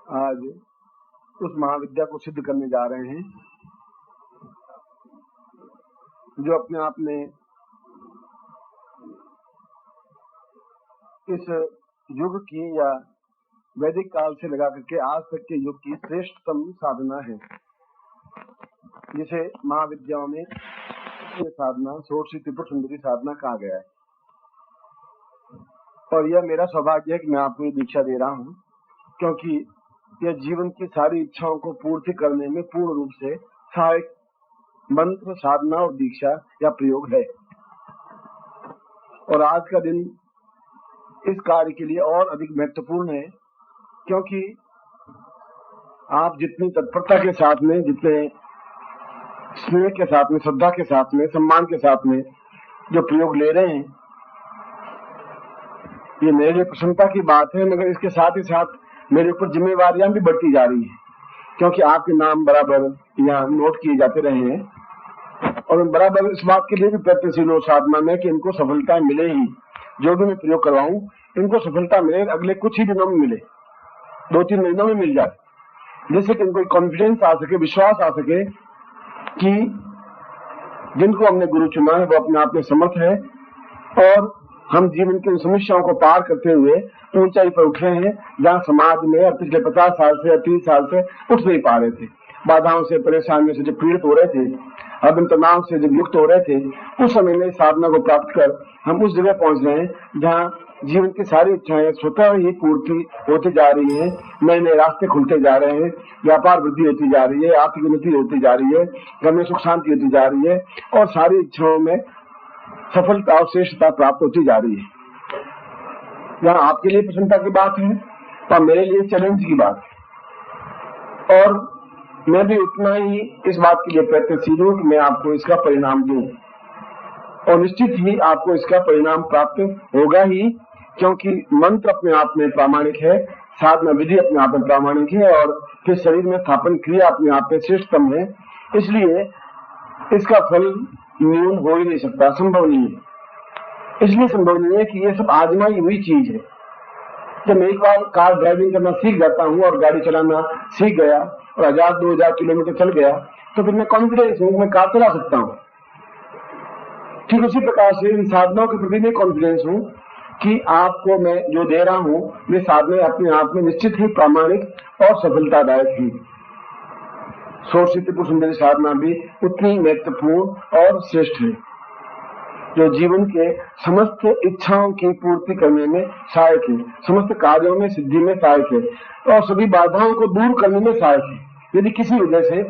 आज उस महाविद्या को सिद्ध करने जा रहे हैं जो अपने आप में इस युग की या वैदिक काल से लगा करके आज तक के युग की श्रेष्ठतम साधना है, जिसे महाविद्याओं में ये साधना षोडशी त्रिपुर सुंदरी साधना कहा गया है। और यह मेरा सौभाग्य है कि मैं आपको ये दीक्षा दे रहा हूँ, क्योंकि यह जीवन की सारी इच्छाओं को पूर्ति करने में पूर्ण रूप से सहायक मंत्र, साधना और दीक्षा या प्रयोग है। और आज का दिन इस कार्य के लिए और अधिक महत्वपूर्ण है, क्योंकि आप जितनी तत्परता के साथ में, जितने स्नेह के साथ में, श्रद्धा के साथ में, सम्मान के साथ में जो प्रयोग ले रहे हैं, ये मेरे लिए प्रसन्नता की बात है। मगर इसके साथ ही साथ मेरे ऊपर जिम्मेवारियां भी बढ़ती जा रही हैं, क्योंकि आपके नाम बराबर यहाँ नोट किए जाते रहे हैं और मैं बराबर इस बात के लिए भी प्रयत्नशील हूँ साधना में कि इनको सफलता मिले ही, जो भी मैं प्रयोग करवाऊं इनको सफलता मिले, अगले कुछ ही दिनों में मिले, 2-3 महीनों में मिल जाए, जिससे कि इनको कॉन्फिडेंस आ सके, विश्वास आ सके कि जिनको हमने गुरु चुना है वो अपने आप में समर्थ है और हम जीवन की समस्याओं को पार करते हुए ऊंचाई पर उठ रहे हैं, जहाँ समाज में पिछले 50 साल से या 30 साल से उठ नहीं पा रहे थे। बाधाओं से, परेशानियों से जब पीड़ित हो रहे थे, अब तनाव से जब युक्त हो रहे थे, उस समय में साधना को प्राप्त कर हम उस जगह पहुंच रहे हैं जहाँ जीवन की सारी इच्छाएं स्वतः ही पूर्ति होती जा रही है, नए नए रास्ते खुलते जा रहे हैं, व्यापार वृद्धि होती जा रही है, आर्थिक उन्नति होती जा रही है, घर में सुख शांति होती जा रही है और सारी इच्छाओं में सफलता और श्रेष्ठता प्राप्त होती जा रही है। यहाँ आपके लिए प्रसन्नता की बात है और मेरे लिए चैलेंज की बात है, और मैं भी उतना ही इस बात के लिए प्रयत्नशील हूँ कि मैं आपको इसका परिणाम दूं, और निश्चित ही आपको इसका परिणाम प्राप्त होगा ही, क्योंकि मंत्र अपने आप में प्रामाणिक है, साधना विधि अपने आप में प्रामाणिक है और फिर शरीर में स्थापन क्रिया अपने आप में श्रेष्ठतम है। इसलिए इसका फल न्यून हो ही नहीं सकता, संभव नहीं है। इसलिए संभव नहीं है कि ये सब आजमाई हुई चीज है। जब मैं एक बार कार ड्राइविंग करना सीख जाता हूँ और गाड़ी चलाना सीख गया और 1000-2000 किलोमीटर चल गया, तो फिर मैं कॉन्फिडेंस हूँ, मैं कार चला सकता हूँ। ठीक उसी प्रकार से इन साधनाओं के प्रति मैं कॉन्फिडेंस हूँ कि आपको मैं जो दे रहा हूँ वे साधनाएं अपने आप में निश्चित ही प्रामाणिक और सफलतादायक ही। षोडशी त्रिपुर सुंदरी साधना भी उतनी महत्वपूर्ण और श्रेष्ठ है, जो जीवन के समस्त इच्छाओं की पूर्ति करने में सहायक है, समस्त कार्यों में सिद्धि में सहायक है और सभी बाधाओं को दूर करने में सहायक है। यदि किसी वजह से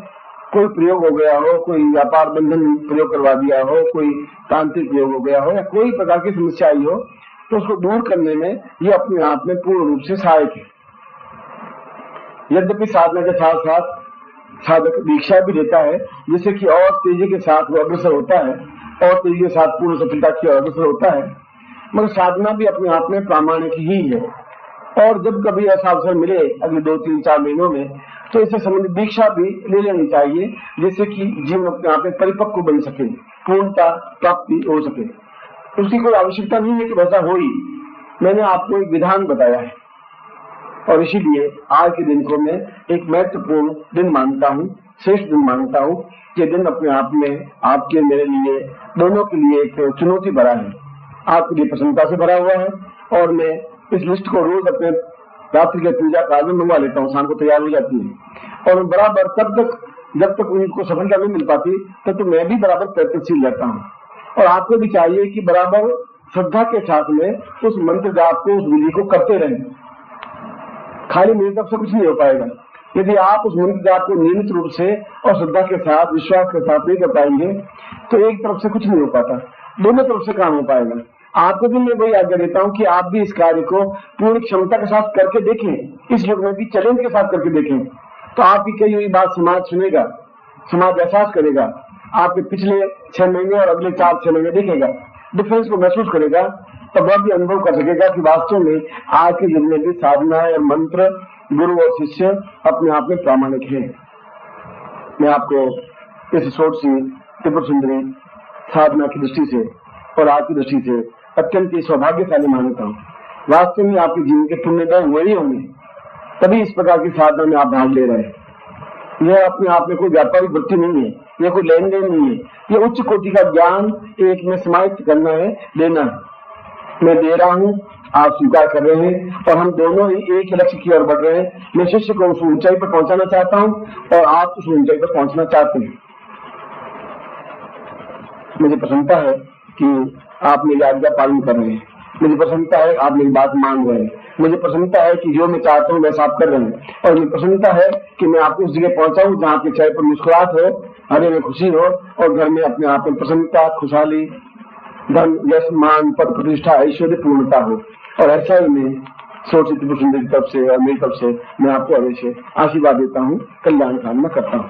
कोई प्रयोग हो गया हो, कोई व्यापार बंधन प्रयोग करवा दिया हो, कोई तांत्रिक प्रयोग हो गया हो या कोई प्रकार की समस्या आई हो, तो उसको दूर करने में ये अपने आप में पूर्ण रूप से सहायक है। यद्यपि साधना के साथ साथ साधक दीक्षा भी देता है, जिससे कि और तेजी के साथ वो अग्रसर होता है और तेजी के साथ पूर्ण सफलता की ओर अग्रसर होता है, मगर साधना भी अपने आप में प्रामाणिक ही है। और जब कभी ऐसा अवसर मिले अगले 2-3-4 महीनों में, तो इससे संबंधित दीक्षा भी ले लेनी चाहिए, जिससे कि जीवन अपने आप में परिपक्व बन सके, पूर्णता प्राप्ति हो सके। उसकी कोई आवश्यकता नहीं है कि वैसा हो ही, मैंने आपको एक विधान बताया है और इसीलिए आज के दिन को मैं एक महत्वपूर्ण दिन मानता हूँ, श्रेष्ठ दिन मानता हूँ। ये दिन अपने आप में आपके मेरे लिए दोनों के लिए एक चुनौती भरा है, आपके लिए प्रसन्नता से भरा हुआ है। और मैं इस लिस्ट को रोज अपने रात्रि के पूजा काल में मंगवा लेता हूँ, शाम को तैयार हो जाती है और बराबर तब तक जब तक उनको सफलता नहीं मिल पाती तब तो मैं भी बराबर प्रयत्नशील रहता हूँ। और आपको भी चाहिए कि बराबर श्रद्धा के साथ में उस मंत्र जाप को, उस विधि को करते रहें। खाली मेरी तरफ से कुछ नहीं हो पाएगा। यदि आप उस मंत्र जाप को नियमित रूप से और श्रद्धा के साथ, विश्वास के साथ नहीं कर पाएंगे तो एक तरफ से कुछ नहीं हो पाता, दोनों तरफ से काम हो पाएगा। आपको भी मैं वही आज्ञा देता हूँ कि आप भी इस कार्य को पूर्ण क्षमता के साथ करके देखें, इस युग में भी चैलेंज के साथ करके देखें, तो आपकी कही हुई बात समाज सुनेगा, समाज एहसास करेगा, आपके पिछले 6 महीने और अगले 4-6 महीने देखेगा, डिफरेंस को महसूस करेगा, तब वह भी अनुभव कर सकेगा कि वास्तव में आज के युग में भी साधना और मंत्र, गुरु और शिष्य अपने आप में प्रामाणिक है। मैं आपको इस षोडशी त्रिपुर सुंदरी साधना की दृष्टि से और आज की दृष्टि से अत्यंत ही सौभाग्यशाली मानता हूँ। वास्तव में आपके जीवन के पुण्यदायी हुए ही होंगे तभी इस प्रकार की साधना में आप भाग ले रहे हैं। यह अपने आप में कोई व्यापारिक वृत्ति नहीं है, यह कोई लेन देन नहीं है, यह उच्च कोटि का ज्ञान एक में समाहित करना है, लेना है। मैं दे रहा हूं, आप स्वीकार कर रहे हैं और हम दोनों ही एक ही लक्ष्य की ओर बढ़ रहे हैं। मैं शिष्य को उस ऊंचाई पर पहुंचाना चाहता हूं और आप उस ऊंचाई पर पहुंचना चाहते हैं। मुझे प्रसन्नता है कि आप मेरी आज्ञा पालन कर रहे हैं, मुझे प्रसन्नता है आप मेरी बात मान रहे हैं, मुझे प्रसन्नता है कि जो मैं चाहता हूँ वैसा आप कर रहे हैं, और मुझे प्रसन्नता है कि मैं आपको उस जगह पहुंचाऊं जहां आपके चेहरे पर मुस्कुराहट हो, हृदय में खुशी हो और घर में अपने आप में प्रसन्नता, खुशहाली, धन, यश, मान, पद, प्रतिष्ठा, ऐश्वर्य, पूर्णता हो। और ऐसा ही मैं सोचित सुंदर की तरफ से और मेरी तरफ से मैं आपको अवश्य आशीर्वाद देता हूँ, कल्याण कामना करता हूँ।